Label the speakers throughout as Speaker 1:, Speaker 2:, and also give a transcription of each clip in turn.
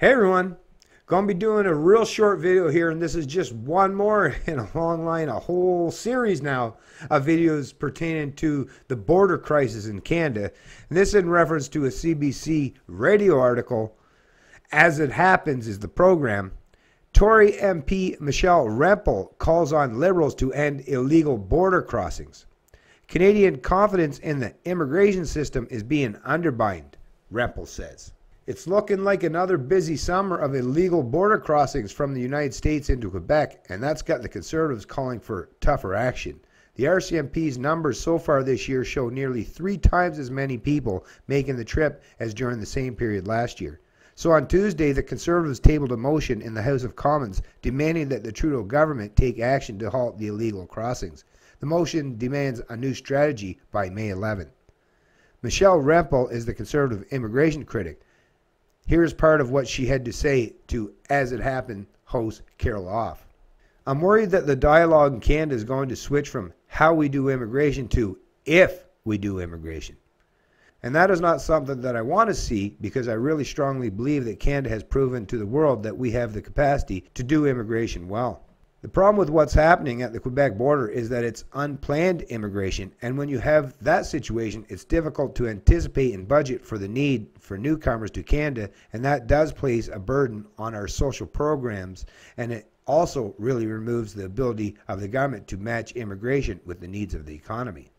Speaker 1: Hey everyone, gonna be doing a real short video here, and this is just one more in a long line, a whole series now of videos pertaining to the border crisis in Canada. And this in reference to a CBC radio article. As It Happens is the program. Tory MP Michelle Rempel calls on Liberals to end illegal border crossings. Canadian confidence in the immigration system is being undermined, Rempel says. It's looking like another busy summer of illegal border crossings from the United States into Quebec, and that's got the Conservatives calling for tougher action. The RCMP's numbers so far this year show nearly 3 times as many people making the trip as during the same period last year. So on Tuesday, the Conservatives tabled a motion in the House of Commons demanding that the Trudeau government take action to halt the illegal crossings. The motion demands a new strategy by May 11. Michelle Rempel is the Conservative immigration critic. Here's part of what she had to say to As It Happened host Carol Off. I'm worried that the dialogue in Canada is going to switch from how we do immigration to if we do immigration. And that is not something that I want to see, because I really strongly believe that Canada has proven to the world that we have the capacity to do immigration well. The problem with what's happening at the Quebec border is that it's unplanned immigration, and when you have that situation, it's difficult to anticipate and budget for the need for newcomers to Canada, and that does place a burden on our social programs, and it also really removes the ability of the government to match immigration with the needs of the economy.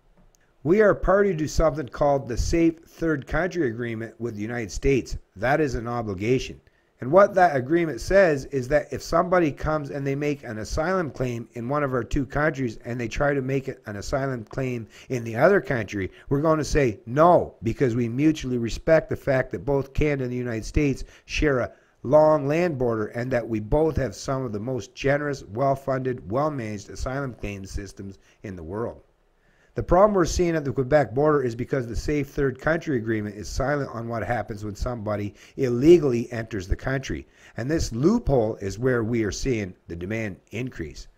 Speaker 1: We are party to something called the Safe Third Country Agreement with the United States. That is an obligation. And what that agreement says is that if somebody comes and they make an asylum claim in one of our 2 countries and they try to make it an asylum claim in the other country, we're going to say no, because we mutually respect the fact that both Canada and the United States share a long land border, and that we both have some of the most generous, well-funded, well-managed asylum claim systems in the world. The problem we're seeing at the Quebec border is because the Safe Third Country Agreement is silent on what happens when somebody illegally enters the country. And this loophole is where we are seeing the demand increase.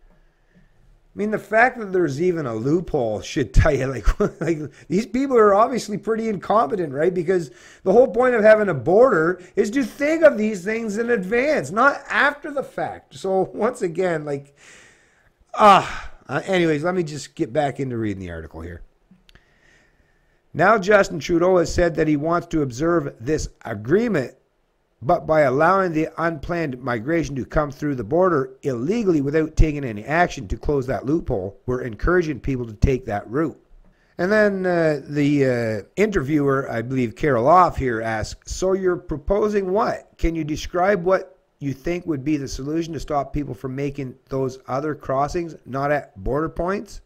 Speaker 1: I mean, the fact that there's even a loophole should tell you, like these people are obviously pretty incompetent, right? Because the whole point of having a border is to think of these things in advance, not after the fact. So once again, anyways, let me just get back into reading the article here. Now Justin Trudeau has said that he wants to observe this agreement, but by allowing the unplanned migration to come through the border illegally without taking any action to close that loophole, we're encouraging people to take that route. And then the interviewer, I believe Carol Off here, asks, so you're proposing what? Can you describe what you think would be the solution to stop people from making those other crossings, not at border points?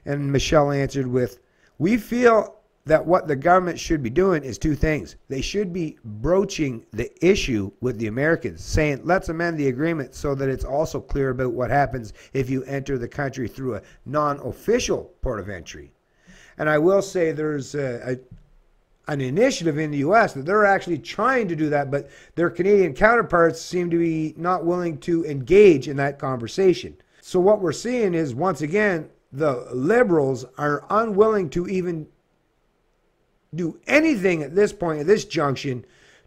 Speaker 1: And Michelle answered with, we feel that what the government should be doing is 2 things. They should be broaching the issue with the Americans, saying, let's amend the agreement so that it's also clear about what happens if you enter the country through a non-official port of entry. And I will say there's an initiative in the U.S. that they're actually trying to do that, but their Canadian counterparts seem to be not willing to engage in that conversation. So what we're seeing is, once again, the Liberals are unwilling to even do anything at this point, at this junction,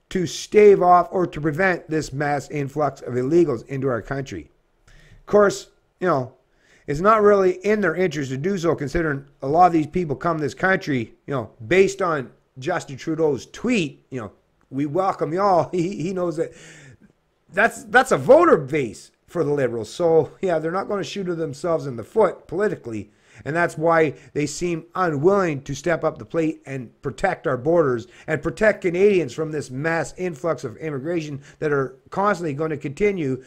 Speaker 1: to stave off or to prevent this mass influx of illegals into our country. Of course, it's not really in their interest to do so, considering a lot of these people come to this country, based on Justin Trudeau's tweet, we welcome y'all. He knows that that's a voter base for the Liberals. So yeah, they're not going to shoot themselves in the foot politically, and that's why they seem unwilling to step up the plate and protect our borders and protect Canadians from this mass influx of immigration that are constantly going to continue.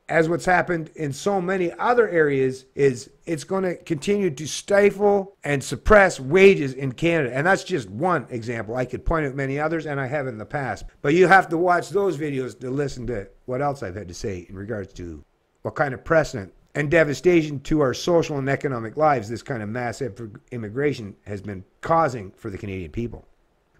Speaker 1: As what's happened in so many other areas is it's going to continue to stifle and suppress wages in Canada. And that's just one example. I could point out many others, and I have in the past. But you have to watch those videos to listen to what else I've had to say in regards to what kind of precedent and devastation to our social and economic lives this kind of mass immigration has been causing for the Canadian people.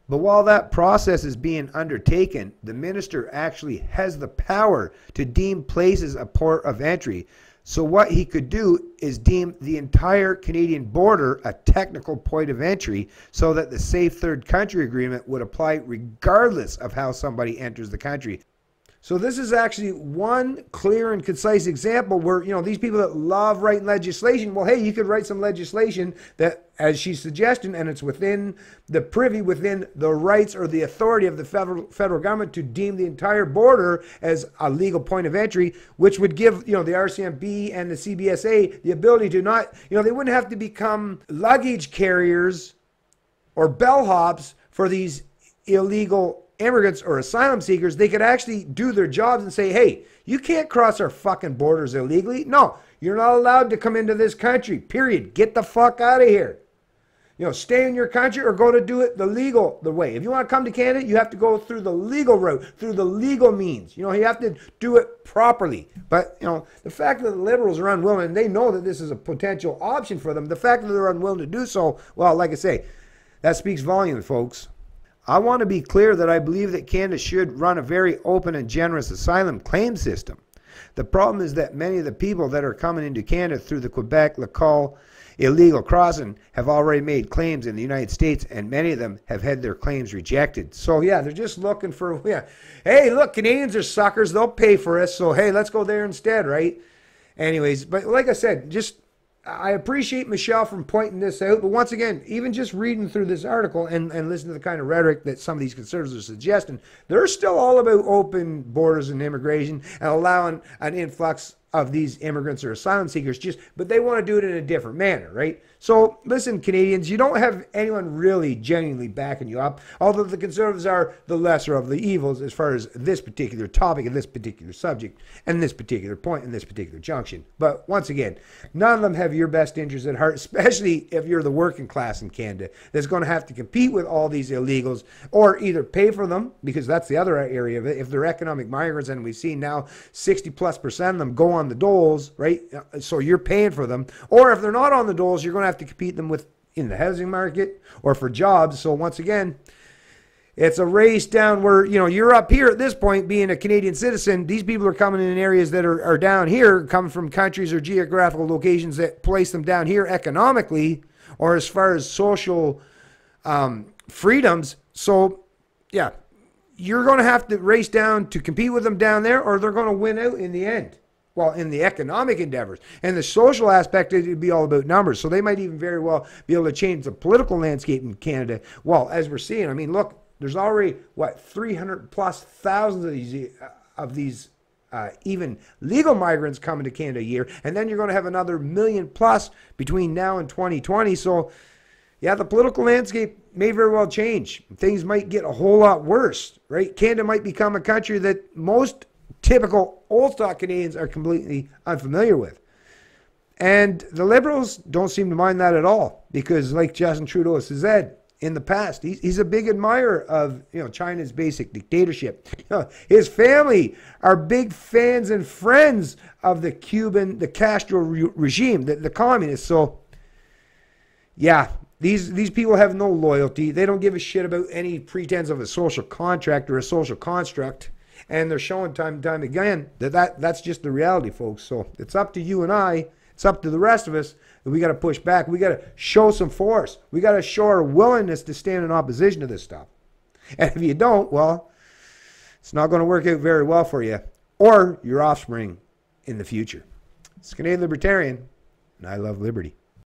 Speaker 1: But while that process is being undertaken, the minister actually has the power to deem places a port of entry. So what he could do is deem the entire Canadian border a technical point of entry so that the Safe Third Country Agreement would apply regardless of how somebody enters the country. So this is actually one clear and concise example where, these people that love writing legislation, well, hey, you could write some legislation that, as she's suggesting, and it's within the privy, within the rights or the authority of the federal government to deem the entire border as a legal point of entry, which would give, the RCMP and the CBSA the ability to not, they wouldn't have to become luggage carriers or bellhops for these illegal immigrants or asylum seekers. They could actually do their jobs and say, hey, you can't cross our fucking borders illegally. No, you're not allowed to come into this country, period. Get the fuck out of here. Stay in your country or go to do it the way. If you want to come to Canada, you have to go through the legal route, through the legal means. You have to do it properly. But, the fact that the Liberals are unwilling, and they know that this is a potential option for them, the fact that they're unwilling to do so, well, like I say, that speaks volumes, folks. I want to be clear that I believe that Canada should run a very open and generous asylum claim system. The problem is that many of the people that are coming into Canada through the Quebec-Lacal illegal crossing have already made claims in the United States, and many of them have had their claims rejected. So yeah, they're just looking for, hey, look, Canadians are suckers. They'll pay for us. So hey, let's go there instead, right? Anyways, but like I said, I appreciate Michelle from pointing this out, but once again, even just reading through this article and listening to the kind of rhetoric that some of these conservatives are suggesting, they're still all about open borders and immigration and allowing an influx of these immigrants or asylum seekers, but they want to do it in a different manner, right? So listen, Canadians, you don't have anyone really genuinely backing you up, although the Conservatives are the lesser of the evils as far as this particular topic and this particular subject and this particular point and this particular junction. But once again, none of them have your best interests at heart, especially if you're the working class in Canada that's going to have to compete with all these illegals or either pay for them, because that's the other area of it. If they're economic migrants, and we've seen now 60+% of them go on the doles, right? So you're paying for them. Or if they're not on the doles, you're going to have to compete them with in the housing market or for jobs. So once again, it's a race down where, you're up here at this point being a Canadian citizen. These people are coming in areas that are down here, coming from countries or geographical locations that place them down here economically or as far as social freedoms. So yeah, you're going to have to race down to compete with them down there, or they're going to win out in the end. Well, in the economic endeavors. And the social aspect, it would be all about numbers. So they might even very well be able to change the political landscape in Canada. Well, as we're seeing, I mean, look, there's already, 300,000+ of these even legal migrants coming to Canada a year. And then you're going to have another 1 million+ between now and 2020. So, yeah, the political landscape may very well change. Things might get a whole lot worse, right? Canada might become a country that most typical old stock Canadians are completely unfamiliar with. And the Liberals don't seem to mind that at all, because like Justin Trudeau has said in the past, he's a big admirer of China's basic dictatorship. His family are big fans and friends of the Castro regime, the communists. So yeah, these people have no loyalty. They don't give a shit about any pretense of a social contract or a social construct. And they're showing time and time again that's just the reality, folks. So it's up to you and I. It's up to the rest of us that we got to push back. We got to show some force. We got to show our willingness to stand in opposition to this stuff. And if you don't, well, it's not going to work out very well for you or your offspring in the future. It's Canadian Libertarian, and I love liberty.